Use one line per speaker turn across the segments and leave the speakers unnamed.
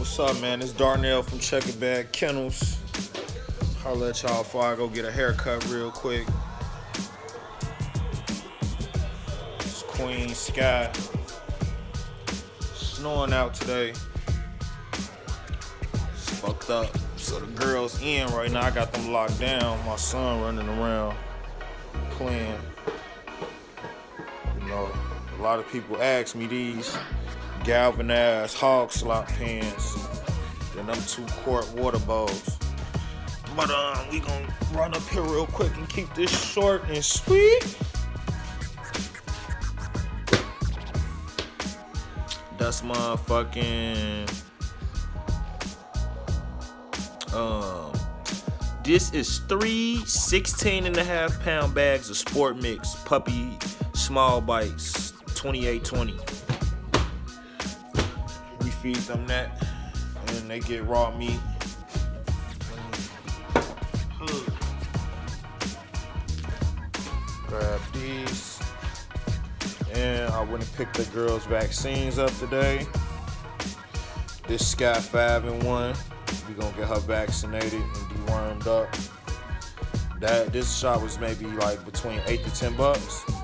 What's up, man? It's Darnell from Checker Bag Kennels. Holla at y'all before I go get a haircut real quick. It's Queen Sky. Snowing out today. It's fucked up. So the girls in right now. I got them locked down. My son running around playing. You know, a lot of people ask me these galvanized hog slop pans and them 2-quart water bowls. But we gonna run up here real quick and keep this short and sweet. That's motherfucking this is 3 16.5-pound bags of Sport Mix puppy small bites 2820. We feed them that and they get raw meat. Grab these. And I went and picked the girls' vaccines up today. This Sky 5-in-1. We gonna get her vaccinated and dewormed up. This shot was maybe like between $8 to $10.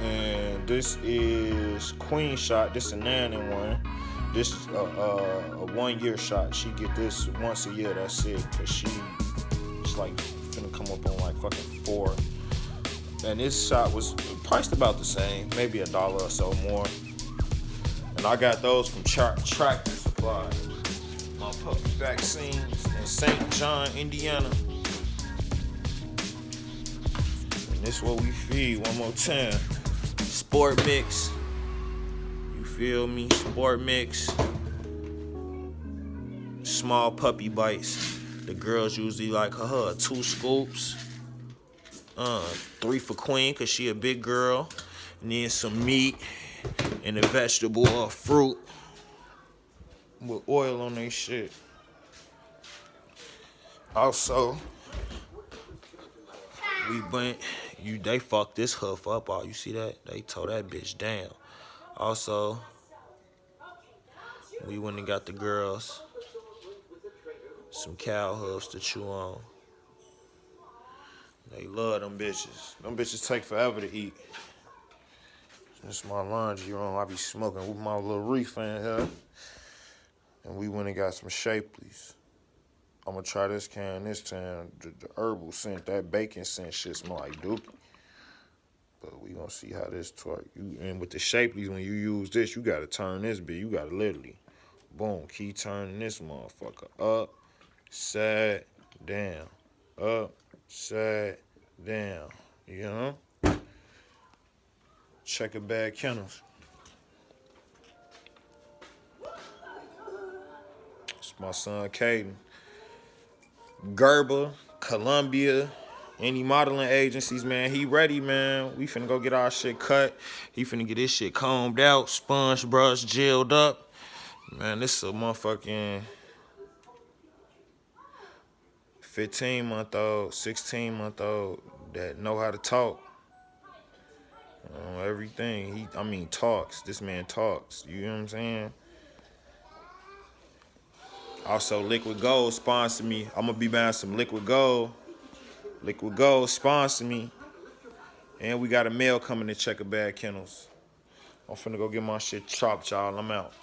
And this is Queen shot. This is a 9-in-1. This is a 1-year shot. She get this once a year. That's it. Cause she's like finna come up on like fucking 4. And this shot was priced about the same, maybe $1 or so more. And I got those from Tractor Supply. My puppy vaccines in St. John, Indiana. And this is what we feed one more time. Sport Mix. You feel me? Sport Mix. Small puppy bites. The girls usually like her 2 scoops. 3 for Queen, cause she a big girl. And then some meat and a vegetable or fruit with oil on their shit. Also, they fucked this hoof up. Oh, you see that? They tore that bitch down. Also, we went and got the girls some cow hoofs to chew on. They love them bitches. Them bitches take forever to eat. This is my laundry room. I be smoking with my little reef in here. And we went and got some Shapleys. I'm gonna try this can this time. The herbal scent, that bacon scent shit smell like dookie. But we gonna see how this twerk. And with the Shapleys, when you use this, you gotta turn this bitch. You gotta literally, boom, keep turning this motherfucker up, side, down, up, side, down. You know? Checker Bag Kennels. It's my son Caden. Gerber, Columbia, any modeling agencies, man, he ready, man. We finna go get our shit cut. He finna get this shit combed out, sponge brush, gelled up. Man, this is a motherfucking 15-month-old, 16-month-old that know how to talk. Everything. Talks. This man talks. You know what I'm saying? Also, Liquid Gold sponsor me. I'm gonna be buying some Liquid Gold. Liquid Gold sponsor me. And we got a mail coming to Checker Bag Kennels. I'm finna go get my shit chopped, y'all. I'm out.